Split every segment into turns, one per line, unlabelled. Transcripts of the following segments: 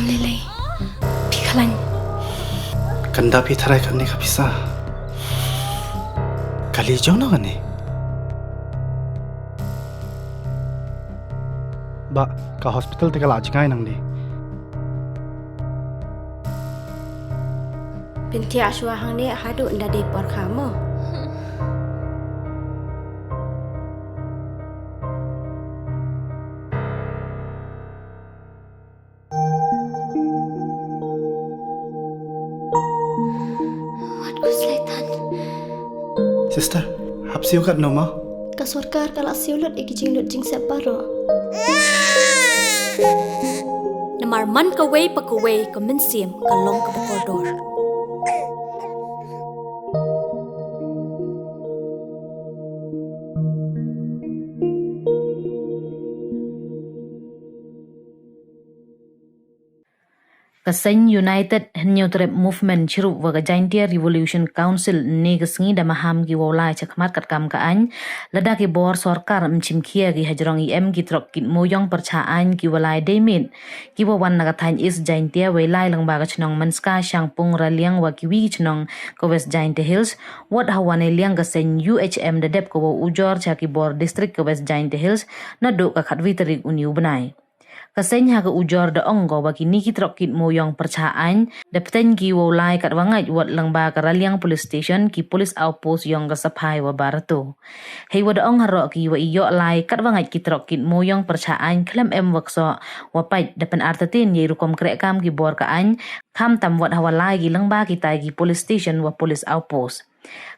lelei. Pikalan.
Kanda pi tharai kan ni kapisa. Kali jauh na kan ni. Ba ka hospital te kala ajngai nang ni.
Binti aswa hang ni hadu nda de por kamu.
Sister, hap siu kat no ma?
Kasurkar kala siulut iki jing separo. Namar man ka wei pa ka wei ka min siem ka long ka koridor.
Kaseng United Hnyutrep Movement chiru waga Jaiñtia Revolution Council ni gasngi da maham gi wolai chakmat kat kam ka an lada ki bor sorkar mchimkhia gi hajrong im gi trok kit mooyong perchaan ki walai demit ki wawan naga thain is Jaiñtia welai langba ga chnong manska shangpung raliang wa ki wi chnong ko West Jaiñtia Hills wat hawane liang kaseng UHM da dep ko ujor cha ki bor district ko West Jaiñtia Hills na do ka khatwi tarik uniu banai kaseng ha ka ujor da onggo wa kini ki trok kit mooyong perchaan da peten ki wolai kat wangai wat langba karaliang police station ki police outpost yong ka sapai wa barato hei wa da ong haro ki wa iyo lai kat wangai ki trok kit mooyong perchaan klem em wakso wa pai da pen artatin ye rukom krek kam ki bor ka an kham tam wat hawalai ki langba ki tai ki police station wa police outpost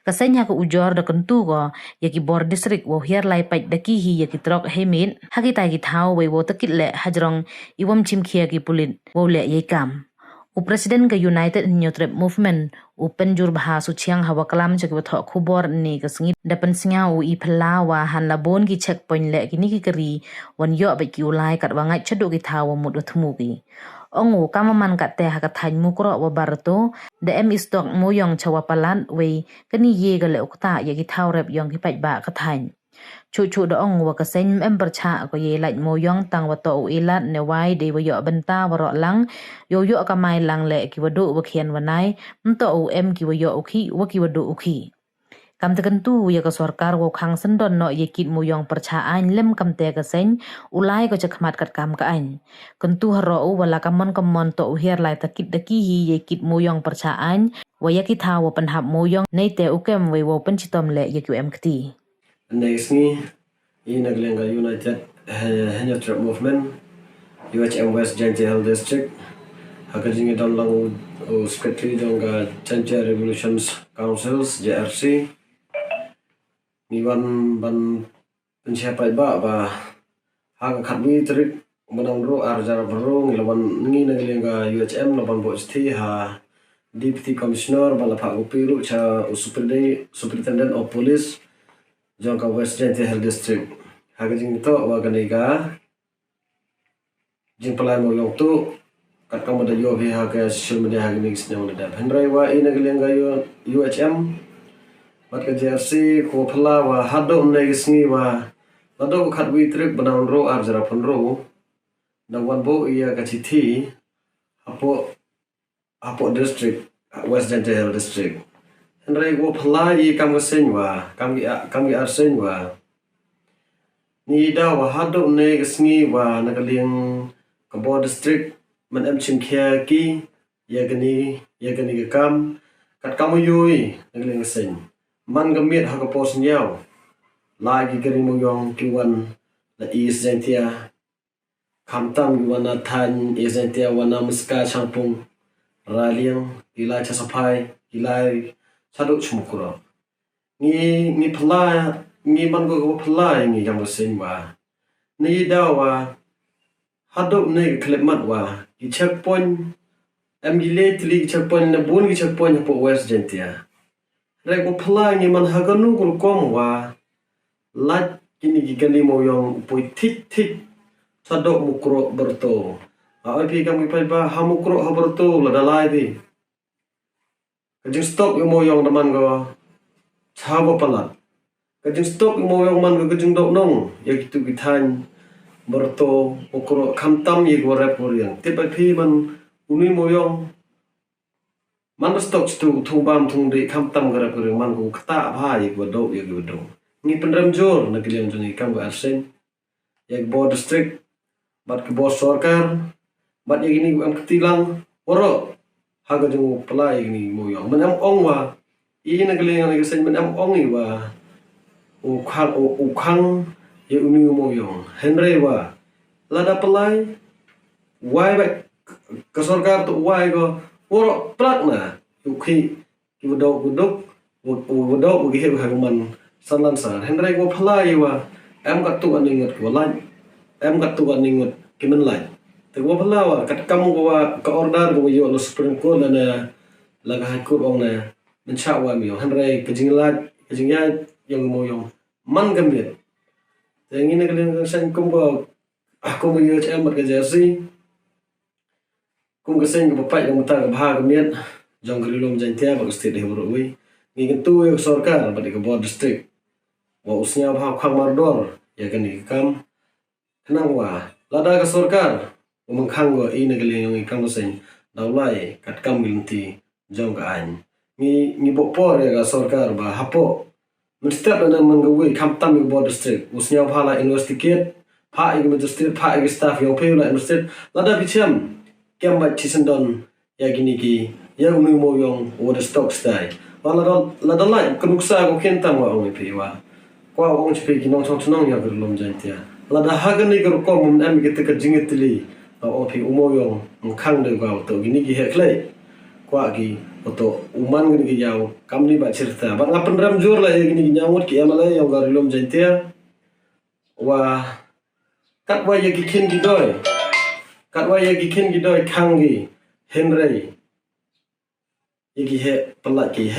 kaseng ha ka ujor da kentu go ya ki bor district wo hiar lai pai da ki hi ya ki trok hemit ha ki tai ki thau we wo takit le hajrong iwam chimkhia ki pulit wo le ye kam u president ka United Hnyutrep Movement u penjur bha su chiang hawa kalam cha ki tho khubor ni ka singi da pen singa u i phla wa han la bon ki checkpoint le ki ni ki kari wan yo ba ki ulai kat wangai chadu ki thau mut thmu ki ongu kamaman katte ha ka thain mukro wa barato da em istok mooyong chawa palat we kani ye gale ukta ye ki thau rep yong ki pai ba ka thain chu da ong wa ka sen em percha ko ye lait mooyong tang wa to ilat ne wai de wa yo benta wa ro lang yo ka mai lang le ki wa do wa khian wa nai mto em ki wa yo ukhi wa ki wa do ukhi kam te kentu ya ka sarkar wo khang sendon no ye kit mooyong perchaan lem kam te ka sen ulai ko chakmat kat kam ka an kentu haro wala kamon to hiar lai takit daki hi ye kit mooyong perchaan wa ya ki tha wo panhap mooyong nei te ukem we wo penchitom le ye qm kti
Nesni in Aglenga United Hnyutrep Movement UHM West Jaiñtia Hill District hakajingi don lang secretary dong Jaiñtia Revolutions Councils JRC ni ban pensiapai ba hang khatwi trik manang ro arjar bro nglawan ngi naglenga UHM laban bo sti ha deputy commissioner bala pha upiru cha superintendent of police jongka West Jaiñtia Hill District hakajing to wa ganega jing palai mo yong tu kat kam da yo bhi ha ka social media ha ni sne da bhanrai wa in naglenga UHM mat ka JRC ko phla wa hado nei sngi wa lado khatwi trip banang ro arjara phon ro da wan bo iya ka chithi apo district West Jaiñtia Hill District henrai go phla yi kam ga sen wa kam gi ar sen wa ni da wa hado nei sngi wa nagaling ka bo district man em chimkhia ki yagani ka kam kat kam yui nagaling sen man gamit ha ka pos nyaw lagi kering mooyong kiwan la East Jaiñtia khamtam wana than East Jaiñtia wana muska changpung raliang ila cha sapai ila chadu chmukro ni phla ni man go phla ni jam sen wa ni dawa hadu ne klemat wa ki checkpoint am gile tli checkpoint na bun ki checkpoint po West Jaiñtia rek ko phla ni man haganu kul kom wa lat kini gigani mooyong pui thik chado mukro berto ai pi kam pai ba ha mukro ha berto la dalai di kajing stop yo mooyong daman go chabo palat kajing stop yo mooyong man go kajing dok nong ya kitu kithan berto ukro kamtam ye gorep goriang tiba pi man uni mooyong man stok stu thubam thungdi kamtam gorep goriang man ku kata bha ye godo ye godo ni pendram jor na kilian joni kam ga arsen ye bo district bat ke bo sarkar bat ye gini am ketilang oro haga jung pelai gini mooyong man am ong wa i na kilian ni sen man am ong i wa ukhang ye uni mooyong henry wa lada pelai wai ba ke sarkar tu wai go oro plak na ukhi ki bodok bodok ugi he man sanlan san henry go pelai wa em kat tu aningot ko lan em kat tu aningot kimen lan te go pelai wa kat kam go wa ka order go yo lo supreme court na laga high court ong na mencha wa mi henry kejinglat kejingya yang mooyong man gambit yang ini kalian sen kum go aku mau yo em ke jersey kum ke sen go papai yang mutar ke bha gamiat jong grilom Jaiñtia ba state he bro wi ni kentu yo sarkar ba ke board district wa usnya bha khang mardor ya kan ni kam kenang wa lada ke sarkar mengkhang go ini kalian yang kam sen daulai kat kam ginti jong ka an ni bopor ya ke sarkar ba hapo Mesti ada menggawi kamtam di board district. Usnya pala investigate, pak igi magistrate, pak igi staff yang pay la investigate. Lada bicham, kiam bat cisendon ya gini ki, ya umi mooyong water stock stay. Lada lai kenuksa ko kentam wa umi pay wa. Kwa ong cipi ki nong chong ya gerlom Jaiñtia. Lada hagan ni geru kom mun am kita kejingit tili. Ong pay umoyong mengkang de gau to gini ki heklay. Kwa ki oto uman gini ki jauh kamni ba cerita ba ngapen ram jur la gini ki nyamut ki amala yang garilom Jaiñtia wa kat wa ya ki kin ki doi kangi henry yaki he pelat ki